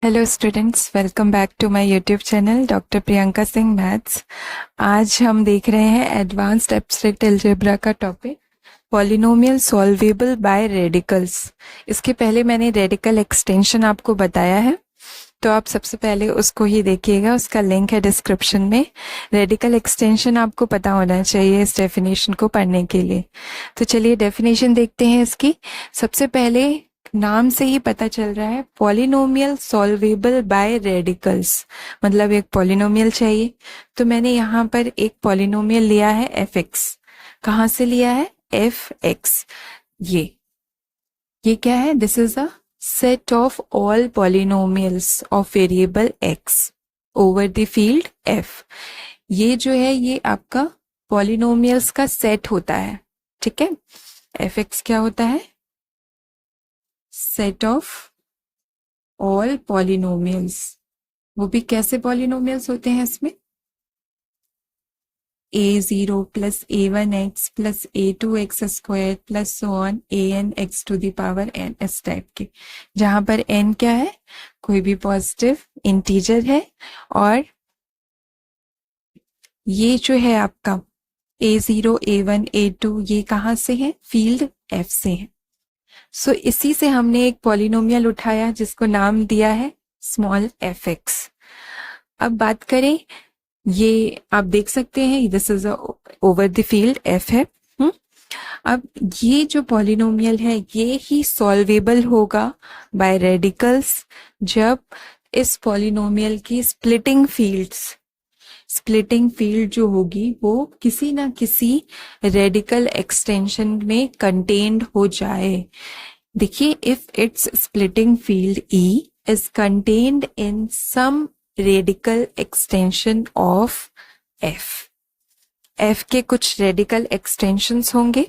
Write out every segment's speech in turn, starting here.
Hello students, welcome back to my YouTube channel doctor Priyanka Singh maths. आज हम देख रहे हैं एडवांस्ड एब्स्ट्रैक्ट अलजेब्रा का topic polynomial solvable by radicals. इसके पहले मैंने रेडिकल एक्सटेंशन आपको बताया है, तो आप सबसे पहले उसको ही देखिएगा। उसका लिंक है डिस्क्रिप्शन में। रेडिकल एक्सटेंशन आपको पता होना चाहिए इस डेफिनेशन को पढ़ने के लिए। तो चलिए डेफिनेशन देखते हैं इसकी। सबसे पहले नाम से ही पता चल रहा है पॉलिनोमियल सॉल्वेबल बाय रेडिकल्स, मतलब एक पॉलिनोमियल चाहिए। तो मैंने यहाँ पर एक पॉलिनोमियल लिया है एफ एक्स। कहाँ से लिया है? F x. ये क्या है? This is a set of all polynomials of variable x over the field f। ये जो है ये आपका polynomials का सेट होता है, ठीक है। fx क्या होता है? set of all polynomials। वो भी कैसे polynomials होते हैं इसमें? a0 plus a1x plus a2x square plus so on an x to the power n, इस टाइप के, जहां पर n क्या है? कोई भी पॉजिटिव इंटीजर है। और ये जो है आपका a0 a1 a2 ये कहाँ से है? फील्ड f से है। सो इसी से हमने एक पॉलिनोमियल उठाया जिसको नाम दिया है स्मॉल fx। अब बात करें, ये आप देख सकते हैं this is over the field f है। अब ये जो पॉलिनोमियल है ये ही सॉल्वेबल होगा बाय रेडिकल्स जब इस पॉलिनोमियल की स्प्लिटिंग फील्ड जो होगी वो किसी ना किसी रेडिकल एक्सटेंशन में कंटेन्ड हो जाए। देखिए, if it's splitting field E is contained in some radical extension of f के कुछ रेडिकल एक्सटेंशंस होंगे।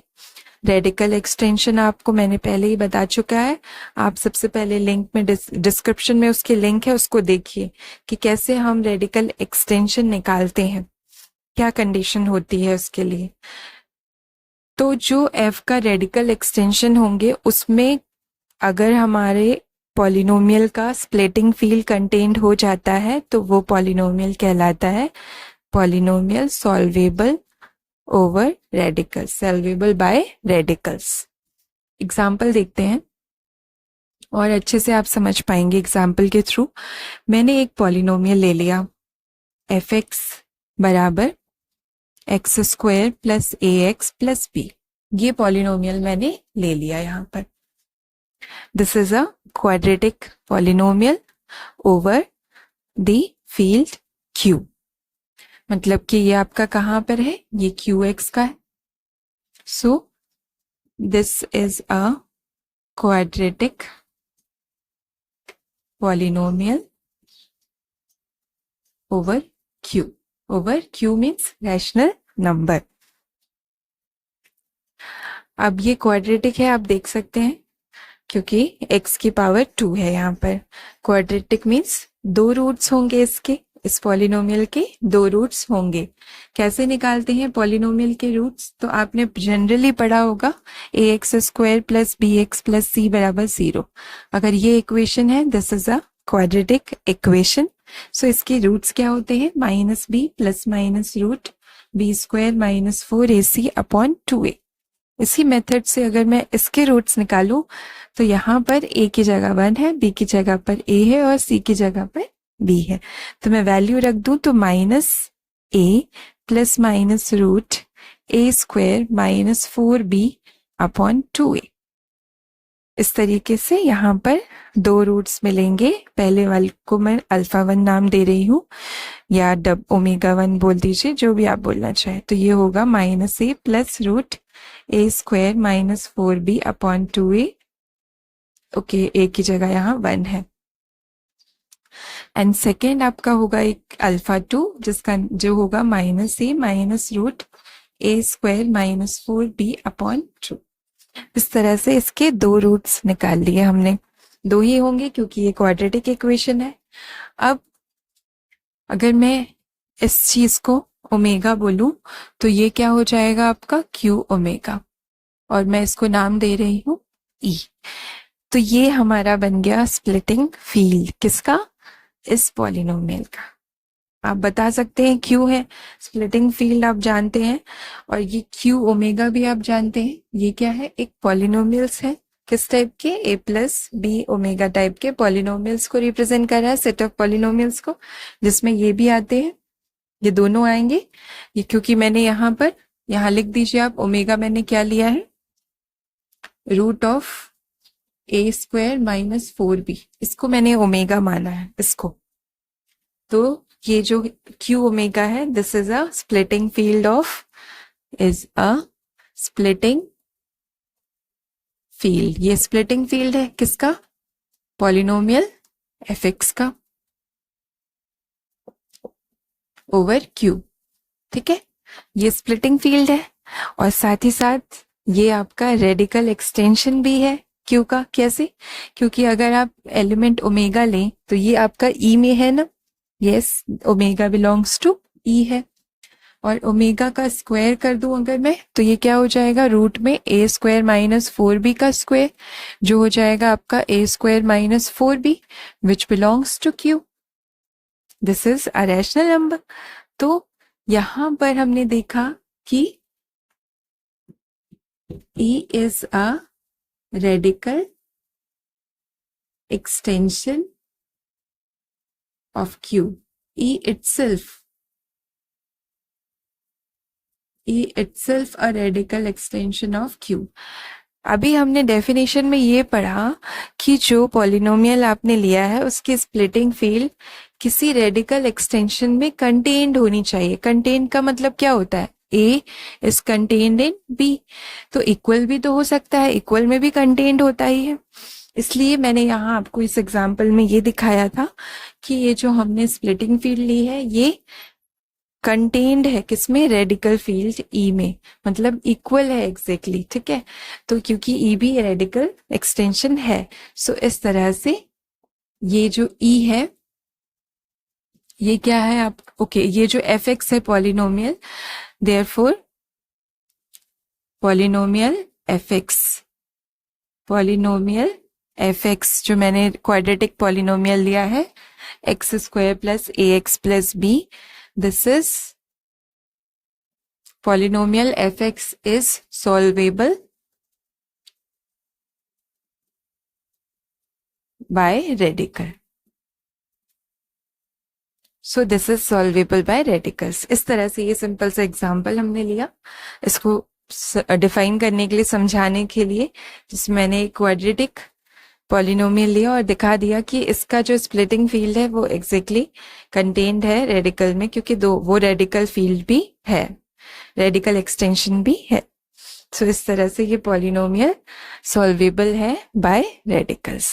रेडिकल एक्सटेंशन आपको मैंने पहले ही बता चुका है। आप सबसे पहले लिंक में डिस्क्रिप्शन में उसके लिंक है, उसको देखिए कि कैसे हम रेडिकल एक्सटेंशन निकालते हैं, क्या कंडीशन होती है उसके लिए। तो जो f का रेडिकल एक्सटेंशन होंगे उसमें अगर हमारे पॉलिनोमियल का स्प्लिटिंग फील्ड कंटेन्ड हो जाता है तो वो पॉलिनोमियल कहलाता है polynomial solvable over radicals, solvable by radicals. Example देखते हैं और अच्छे से आप समझ पाएंगे एग्जाम्पल के थ्रू। मैंने एक पॉलिनोमियल ले लिया एफ एक्स बराबर x square plus a x plus B. ये पॉलिनोमियल मैंने ले लिया यहाँ पर। This is a quadratic polynomial over the field Q. मतलब कि ये आपका कहाँ पर है? ये क्यू एक्स का है। So this is a quadratic polynomial over q। over q means rational number। अब ये क्वाड्रेटिक है, आप देख सकते हैं, क्योंकि x की पावर 2 है यहाँ पर। क्वाड्रेटिक मीन्स दो रूट्स होंगे इसके, इस पॉलिनोमियल के दो रूट्स होंगे। कैसे निकालते हैं पॉलिनोमियल के रूट्स? तो आपने जनरली पढ़ा होगा A X square plus B X plus C बराबर 0। अगर ये इक्वेशन है this is a quadratic equation. So इसके रूट्स क्या होते हैं? Minus B plus minus root B square minus 4ac upon 2a। इसी मेथड से अगर मैं इसके रूट्स निकालूं तो यहाँ पर a की जगह 1 है, b की जगह पर a है और c की जगह पर b है। तो मैं वैल्यू रख दूं तो minus a plus minus root a square minus 4b upon 2a। इस तरीके से यहाँ पर दो रूट्स मिलेंगे। पहले वाले को मैं अल्फा 1 नाम दे रही हूँ या ओमेगा 1 बोल दीजिए, जो भी आप बोलना चाहे। तो ये होगा minus a plus root A square minus 4b upon 2a। Okay, A की जगह यहाँ 1 है। एंड सेकेंड आपका होगा एक अल्फा 2 जिसका जो होगा minus a minus root A square minus 4b upon 2। इस तरह से इसके दो रूट्स निकाल लिए हमने। दो ही होंगे क्योंकि ये क्वाड्रेटिक इक्वेशन है। अब अगर मैं इस चीज को ओमेगा बोलूं तो ये क्या हो जाएगा आपका क्यू ओमेगा, और मैं इसको नाम दे रही हूं ई। तो ये हमारा बन गया स्प्लिटिंग फील्ड, किसका? इस पॉलिनोमियल का। आप बता सकते हैं क्यू है स्प्लिटिंग फील्ड, आप जानते हैं, और ये क्यू ओमेगा भी आप जानते हैं। ये क्या है? एक पॉलिनोमियल्स है। किस टाइप के? ए प्लस बी ओमेगा टाइप के पॉलिनोमियल्स को रिप्रेजेंट कर रहा है, सेट ऑफ पॉलिनोमियल्स को, जिसमें ये भी आते हैं, ये दोनों आएंगे। ये क्योंकि मैंने यहाँ लिख दीजिए आप, ओमेगा मैंने क्या लिया है? Root of a square minus 4b, इसको मैंने ओमेगा माना है इसको। तो ये जो क्यू ओमेगा है, this is a splitting field of, is a splitting field. ये स्प्लिटिंग फील्ड है किसका? पॉलिनोमियल fx का ओवर क्यू। ठीक है, ये स्प्लिटिंग फील्ड है, और साथ ही साथ ये आपका रेडिकल एक्सटेंशन भी है क्यू का। कैसे? क्योंकि अगर आप एलिमेंट ओमेगा लें तो ये आपका ई में है ना, यस, ओमेगा बिलोंग्स टू ई है, और ओमेगा का स्क्वायर कर दूं अगर मैं, तो ये क्या हो जाएगा? रूट में ए स्क्वायर माइनस 4b का स्क्वायर, जो हो जाएगा आपका A square minus 4b, which belongs to Q. This is a rational number. तो यहां पर हमने देखा कि E is a radical extension of Q. E itself a radical extension of Q. अभी हमने डेफिनेशन में ये पढ़ा कि जो पॉलिनोमियल आपने लिया है उसकी स्प्लिटिंग फील्ड किसी रेडिकल एक्सटेंशन में कंटेन्ड होनी चाहिए। कंटेन्ड का मतलब क्या होता है? A is contained in B, तो इक्वल भी तो हो सकता है, इक्वल में भी कंटेन्ड होता ही है। इसलिए मैंने यहाँ आपको इस एग्जाम्पल में ये दिखाया था कि ये जो हमने स्प्लिटिंग फील्ड ली है ये कंटेन्ड है किसमें? रेडिकल फील्ड ई में, मतलब इक्वल है एग्जैक्टली। ठीक है, तो क्योंकि ई भी रेडिकल एक्सटेंशन है, सो इस तरह से ये जो ई है ये क्या है आप, ओके, ये जो एफ एक्स है polynomial, therefore polynomial f x जो मैंने क्वाड्रेटिक पॉलिनोमियल लिया है, x square plus a x plus b, this is polynomial fx is solvable by radical. So this is solvable by radicals. इस तरह से ये सिंपल सा एग्जाम्पल हमने लिया इसको डिफाइन करने के लिए, समझाने के लिए, जिसमें मैंने क्वाड्रेटिक पॉलिनोमियल लिया और दिखा दिया कि इसका जो स्प्लिटिंग फील्ड है वो एग्जैक्टली कंटेन्ड है रेडिकल में, क्योंकि वो रेडिकल फील्ड भी है, रेडिकल एक्सटेंशन भी है। सो इस तरह से ये पॉलिनोमियल सॉल्वेबल है बाय रेडिकल्स।